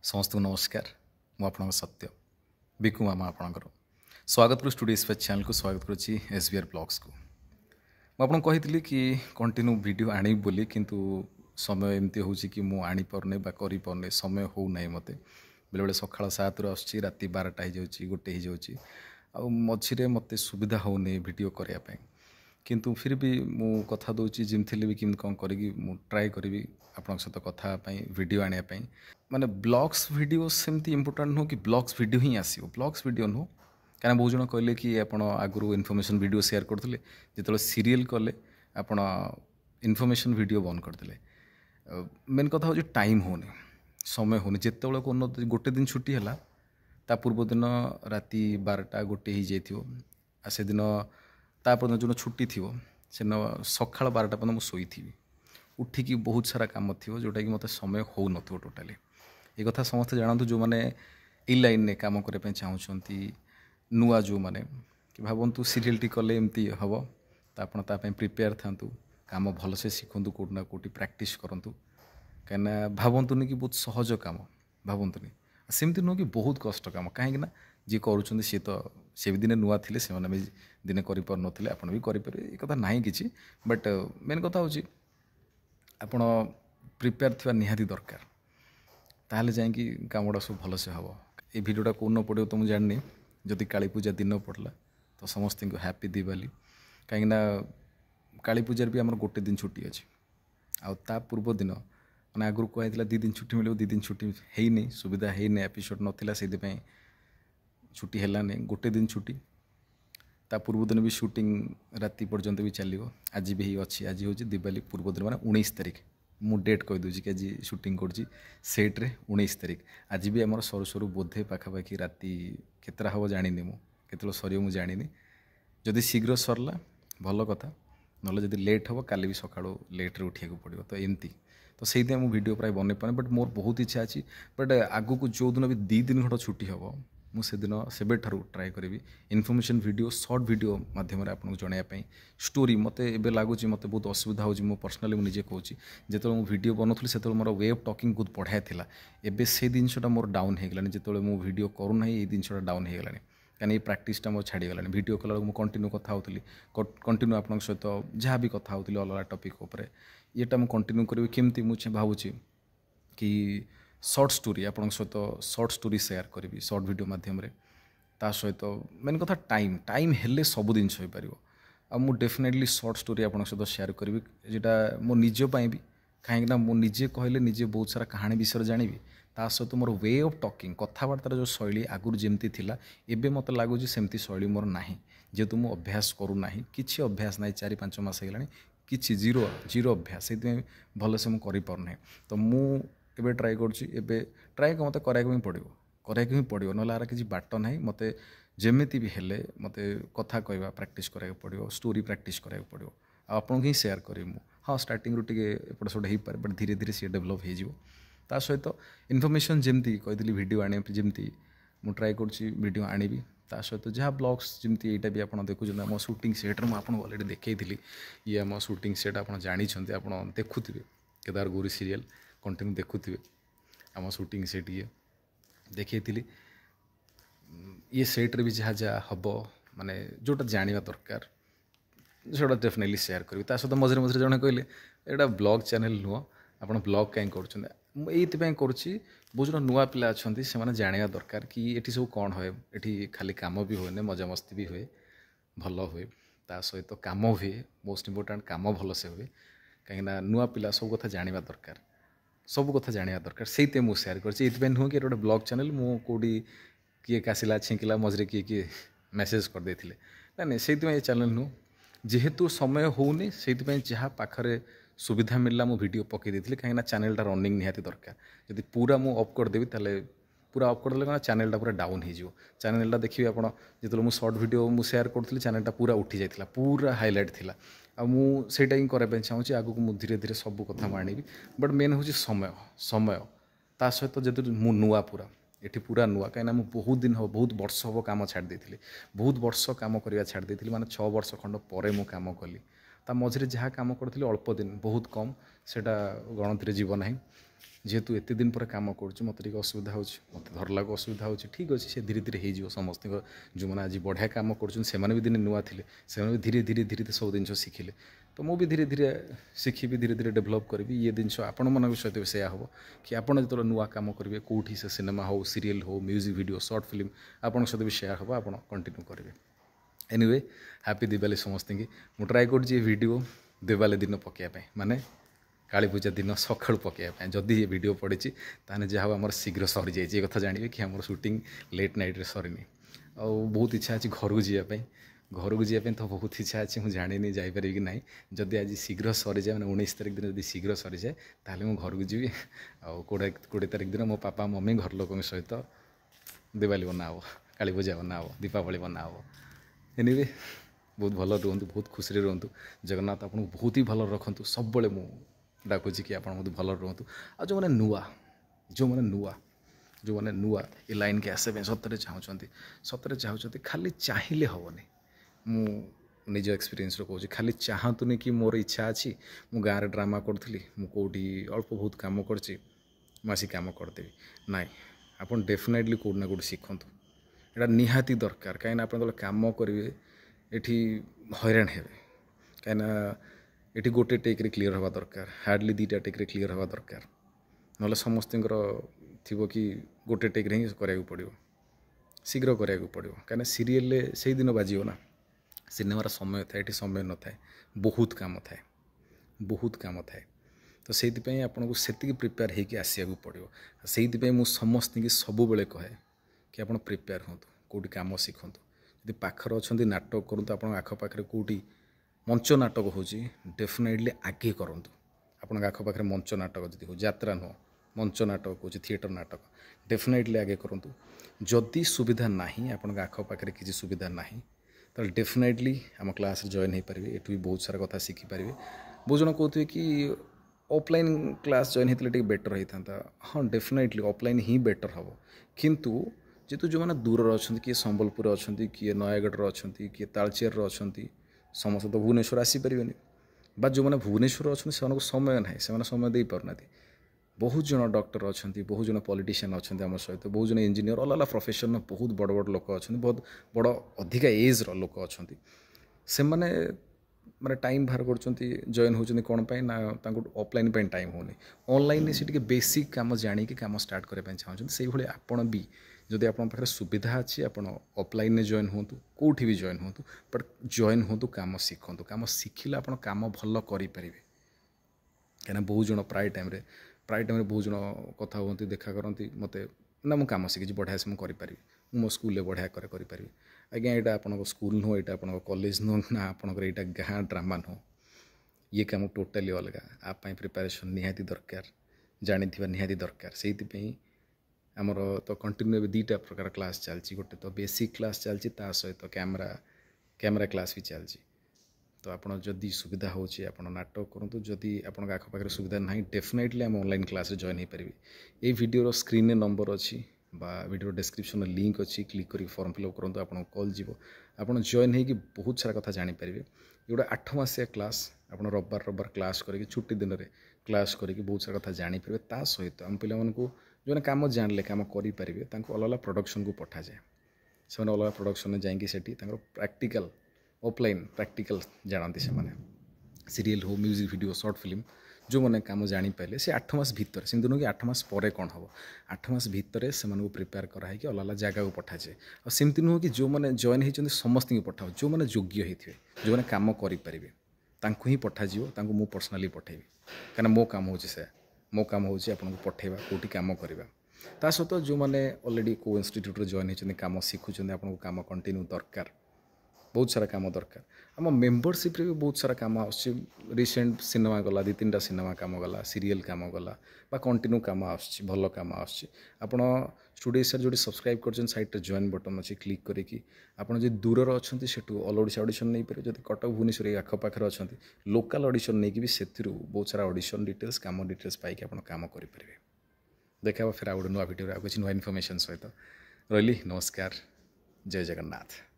समस्त को नमस्कार मु आपन सत्य बिकु मामा आपणकर स्वागत करू स्टूडियो स्पेस चैनल को स्वागत करुच्ची एसबीआर ब्लॉग्स को मुझे कही कि कंटिन्यू वीडियो आनी बोली किंतु समय एमती हो कि मु आनी पारने बा करि पारने समय हो ना मते बेले बेले सकाळ 7 रु आसुची राति 12टा हो जाउची गोटे हो जाउची आ मझिरे मते सुविधा होने वीडियो करिया पय किंतु फिर भी मु कथा दउची जिमथिले भी किम कोन करी मु ट्राई करी आपन सहित कथा पय वीडियो आनिया पय माने ब्लॉग्स वीडियो सेमती इंपोर्टेंट नो कि ब्लॉग्स वीडियो ही आसीओ ब्लॉग्स वीडियो नो क्या बहुत जन कहले कि आपण आगु इनफॉरमेशन वीडियो शेयर करते जो सीरियल कले आपण इनफॉरमेशन वीडियो बंद करते मेन कथा हूँ टाइम होने समय होने जिते कौन गोटे दिन छुट्टी है ता पूर्व दिन राति 12टा गोटे ही जाइए से दिन तापर जो छुट्टी थी से सका 12टा पर्यटन मुझे शोथी उठिकी बहुत सारा कम थी जोटा कि मत समय हो न टोटाली ये कथा समस्त जानतु जो मैंने ई लाइन में कम करने चाहते नुआ जो मैंने कि भावतु सीरियल टी कले एमती हम तो आपड़ प्रिपेयर था कम भलसे शिखु कौटना कौटी प्राक्ट करूँ कहीं भावतुनि कि बहुत सहज कम भावतुनि सेमती नुह कि बहुत कष्ट कम कहीं जी करुँच सी तो सी भी दिने नुआ थे से भी दिने कर आपड़ भी करें ये कथा ना कि बट मेन कथा हूँ आपण प्रिपेयर थी निहाती दरकार ताहले जाइए काम गुड़ा सब भलसे हम ये भिडियोटा कौन पड़ो तो मुझे जाननी जदि काली पूजा दिन पड़ला तो समस्त को हैप्पी दिवाली कहीं काली पूजार भी आम गोटे दिन छुट्टी अच्छी आ पूर्व दिन मैंने आगुरी कहला 2 दिन छुट्टी मिले 2 दिन छुट्टी है सुविधा है एपिसोड नाला से छुट्टी है गोटे दिन छुट्टी ता पूर्व दिन भी शूटिंग राति पर्यंत भी चलो आज भी अच्छी आज हूँ दिवाली पूर्व दिन मैंने 19 तारिख मु डेट कहीदे कि आज शूटिंग करेट्रे 19 तारिख आज भी आम सरू सरू बोधे पाखापाखि राति केतरा हम जानी मुझे सर मुझे जानी जदि शीघ्र सरला भल कथा ना जब लेट हम काली भी सका लेट्रे उठा पड़ो तो एमती तो से वीडियो प्राय बन पाने बट मोर बहुत इच्छा अच्छी बट आगू को जो दिन भी 2 दिन खंड छुट्टी हम मुझे से ट्राए करी इनफॉरमेशन वीडियो शॉर्ट वीडियो मध्यम आपको जनवाई स्टोरी मत ए लगुच मत बहुत असुविधा हो पर्सनाली मुझे कहूँ जो मुझे वीडियो बनाऊली से मोर वे ऑफ टॉकिंग बहुत बढ़िया था एबे से जिनसा मोर डाउन हो गलानी जो मुझे वीडियो करूना ये जिनसा डाउन हो गलानी कहीं प्राक्टिसटा मोर छाड़गलानी वीडियो कला मुझे कंटिन्यू कथा होती कंटिन्यू आप सहित जहाँ भी कथा होती अलग टॉपिक उपर येटा मुझे कंटिन्यू करी केमती मुझे भावुँ कि शॉर्ट स्टोरी आप सहित शॉर्ट स्टोरी शेयर करी शॉर्ट वीडियो मध्यम ता सहित मेन कथा टाइम टाइम हेले सब जिन हो पार आ डेफिनेटली शॉर्ट स्टोरी आप सहित शेयर करी जोटा मो निजपाई भी कहीं मुझे कहले निजे बहुत सारा कहानी विषय जानी ता सहित मोर वे ऑफ टॉकिंग कथबार्तार जो शैली आगुरी जमती थिला एबे मत लगुच सेमती शैली मोर नाही जेहेतु मु अभ्यास करूना किसी अभ्यास ना 4-5 मास होगा कि जीरो जीरो अभ्यास से भलसे मुझे करना तो मुझे ट्राए कर ट्राए मत कराया पड़ो ना आर किसी बाट ना मत जमी भी हेले मत कथा कहवा प्राक्ट कराया पड़ो स्टोरी प्राक्ट कराया पड़ो आपको ही सेयार करी हाँ स्टार्टिंग रू टे एपट सेपट हो पाए बट धीरे धीरे सी डेभलप हो सहित इनफॉरमेशन जमती कही वीडियो आने जमती मुझे ट्राए कर आनी ता सहित जहाँ ब्लॉग्स जमती यहाँ भी आप देखुं आम शूटिंग सेट्रे मुझे अलरेडी देखी ये आम शूटिंग सेट आप जानते आप देखुवे केदार गौरी सीरियल कंटिन्यू देखुवे आम शूटिंग सेट ये देखी ये सेट्रे भी जहाँ जहाँ हम माने जोटा जाना दरकार जोटा डेफिनेटली शेयर करी सहित मझे मझे जड़े कहले यहाँ ब्लॉग चैनल नुह आप ब्लॉग कहीं कर बहुत जो नुआ पिला अच्छा से जाना दरकार कि ये सब कौन हुए ये खाली कम भी हुए मजा मस्ती भी हुए भल हुए ता सहित तो कम हुए मोस्ट इम्पोर्टाट कम भल से हुए कहीं नुआ पिला सब कथा जाना दरकार सब कथा जाना दरकार से मुझे सेयार कर नुह कि गोटे ब्लॉग चैनल मु कौटी किए कासिला छिंकिला मझे किए किए मेसेज करदे ना से ये चैनल नुह जेहेतु समय होनी से जहाँ पाखरे सुविधा मिलला मु वीडियो पकई देती कहीं चैनलटा रनिंग निहाती दरकार जब पूरा मु अफ करदेवी ताले पूरा अफ करदे क्या चैनलटा पूरा डाउन हो चैनलटा देखिए आप जो मुझे शॉर्ट वीडियो मुझे शेयर करी चैनलटा पूरा उठी जाता पूरा हाईलाइट थी मुझे ही कराया चाहूँगी आगू को धीरे धीरे सब कथा आनी बट मेन हूँ समय समय ता सहित जो मु नुआ पूरा ये पूरा नुआ कहीं मुझे बहुत दिन हम बहुत वर्ष हम कम छाड़ देती बहुत वर्ष कम करवा छाड़ देती माने 6 वर्ष खंड पर मु कम कली ता मझे जहाँ कम करी अल्प दिन बहुत कम से गणति जीव ना जेहेतु एत दिन पर कम कर मत असुविधा हो मत धरला असुविधा हो ठीक अच्छे से धीरे धीरे हो समस्त जो मैंने आज बढ़िया कम कर भी दिन नुआ थे से धीरे धीरे धीरे सब जिन शिखिले तो मुझे धीरे धीरे शिखी धीरे धीरे डेभलप करी ये जिन आपण मान सहित भी सैया हम कि आपड़ जो नुआ कम करेंगे कौटी से सिनेमा हो सीरियल हो म्यूजिक वीडियो शॉर्ट फिल्म आपण सहित भी सेयार हम आप कंटिन्यू करेंगे एनीवे हैप्पी दिवाली समस्त की मुझे ट्राए कर वीडियो दिवाली दिन पकड़ापी माने काली पूजा दिन सकाळु पकड़ापी जदि ये वीडियो पड़ी ताने जहाँ आम शीघ्र सरी जाए कथा जानवे कि आम शूटिंग लेट नाइट्रे सरनी आ बहुत इच्छा अच्छी घर को जावाई घर को जावाई तो बहुत इच्छा अच्छी मुझे जानी जापरि कि ना जदि आज शीघ्र सरी जाए मैंने 19 तारिख दिन जब शीघ्र सरी जाए ताहले मु घर को जी आ 20 तारिख दिन मो पापा मम्मी घर लोक सहित दिवाली बनाव काली पूजा बनाव दीपावली बनाव एनीवे बहुत भल रुहतु बहुत खुशी रुहतु जगन्नाथ आपको बहुत ही भल रखु सब मु डाकुची कि आप भल रुहतु आ जो मैंने नुआ जो मैंने नुआ ये लाइन के आसपे सतरे चाहते खाली चाहिए हेनी मु निज एक्सपीरियंस कहूँ खाली चाहतुनि कि मोर इच्छा अच्छी मु गाँव में ड्रामा करी मुझे अल्प बहुत कम करसी कम करदेवी ना आप डेफिनेटली कौट ना कौट शिखु यहाँ निहाती दरकार कहीं आप कम करेंगे ये हैरान हे कहीं ये गोटे टेक्रे क्लीयर हवा दरकार हार्डली 2टा टेक्रे क्लीयर हवा दरकार ना समस्त थी कि गोटे टेक्रे ही कराया पड़ो शीघ्र कराया पड़ो कहीं सीरियल से दिन बाजियो ना सिनेमार समय था ये समय न था बहुत काम थाए तो से आपको से प्रिपेयर होगी आसिया पड़ो से समस्त की सब बेले कहे कि आप प्रिपेयर हूँ कौटी कम शिखु यदि पाखर अच्छा नाटक करूँ आप आखपाखे कौटी मंच नाटक हो डेफिनेटली आगे करूँ आप आखपाखे मंच नाटक जब हो यात्रा नुह मंच नाटक हो थिएटर नाटक डेफिनेटली आगे करूँ जदि सुविधा ना आप आखपाखे किसी सुविधा ना तो डेफिनेटली आम क्लास जॉइन हो पारे ये भी बहुत सारा कथा शिखिपारे बहुत जन कहते कि ऑफलाइन क्लास जॉइन होते बेटर होता हाँ डेफिनेटली ऑफलाइन ही बेटर हम किंतु जेतु जो मैंने दूर अच्छा किए संबलपुर अच्छा किए नयागढ़ अच्छा किए तालचेर अच्छा समस्त तो भुवनेश्वर आसीपारे बा जो मैंने भुवनेश्वर अच्छा से समय ना से समय दे पारना बहुत जन डॉक्टर अच्छा बहुत जन पॉलिटिशियन अच्छा आम सहित बहुत जन इंजीनियर अलग अलग प्रोफेशन बहुत बड़ बड़ लोक अच्छा बहुत बड़ अधिका एज लोक अच्छा से माने टाइम बाहर कर जॉइन होती कौन ना ऑफलाइन टाइम होनी ऑनलाइन से बेसिक काम जानिक काम स्टार्ट करने चाहते से भाई आपण भी जदि आप पाखे सुविधा अच्छी आप ऑफलाइन जॉइन हूँ कौटी भी जॉइन हूँ बट जॉइन हूँ काम शिखु काम शिखिले आप काम भल करें कहीं बहुत जन प्राय टाइम बहुत जन कथा हमें देखा करती मत ना मुझे कम शिखी बढ़िया से मुझे मो स्कूल बढ़िया करें आज्ञा यहाँ आप स्कूल नुह यहाँ आप कॉलेज नुह ना आपंकर यहाँ गाँ ड्रामा नुह ये कम टोटाली अलग आप प्रिपेरेसन निहाती दरकार जानी निहाती दरकार से आमर तो कंटिन्यू 2टा प्रकार क्लास चलती गोटे तो बेसिक क्लास चलती सहित कैमरा क्लास भी चलती तो आप जदि सुविधा हो नाटक करूँ जदि आप आखपाखे सुविधा ना डेफिनेटली आम ऑनलाइन क्लास जॉइन हो पारे ये वीडियो स्क्रीन नंबर अच्छी वीडियो डिस्क्रिप्शन लिंक अच्छी क्लिक कर फॉर्म फिलअप करूँ आप कॉल जीव आप जॉइन हो बहुत सारा कथा जानीपारे ये गोटे 8 मासिया क्लास आप रविवार क्लास करके छुट्टी दिन में क्लास करके बहुत सारा कथा जानीपारे ता सहित आम पिला जो कम जानले कम करेंगे अलग अलग प्रोडक्शन को पठा जाए से अलग प्रोडक्शन में जाकि प्रैक्टिकल ऑफलाइन प्रैक्टिकल जानती से सीरियल हो म्यूजिक वीडियो शॉर्ट फिल्म जो मैंने कम जापारे से 8 मास भितर से नुह कि 8 मास पर कौन हम 8 मास भितर से प्रिपेयर कराई अलग अलग जगह को पठा जाए और सेमती नुह कि जो मैंने जॉइन होती समस्त को पठाओ जो मैंने योग्य होते जो मैंने कम करेंगे ही पठाଯିव मु पर्सनाली पठेबी कहीं मो काम हो मो काम हो आपको पठेबा कौटी कम करवा ता सहित जो मैंने ऑलरेडी को इंस्टीट्यूट जॉइन होती कम शिखुं आपको कम कंटिन्यू दरकार बहुत सारा काम दरकार आम मेम्बरशिप भी बहुत सारा कम रिसेंट सिनेमा गला 2-3टा सिनेमा कम गला सीरियल कम गला कंटिन्यू कम भल कम आप स्टूडियो सर जो सब्सक्राइब कर साइट जॉइन बटन अच्छी क्लिक करके आप जो दूर अच्छा से ऑल ओडिशा ऑडिशन नहीं पारे जब कटक भुवनेश्वर आखपाखे अच्छा लोकल ऑडिशन नहीं भी से बहुत सारा ऑडिशन डिटेल्स कम डिटेल्स पाई आप कम करेंगे देखा फिर आ गए नुआ भिडियो आ किसी नुआ इनफर्मेशन सहित रही नमस्कार जय जगन्नाथ।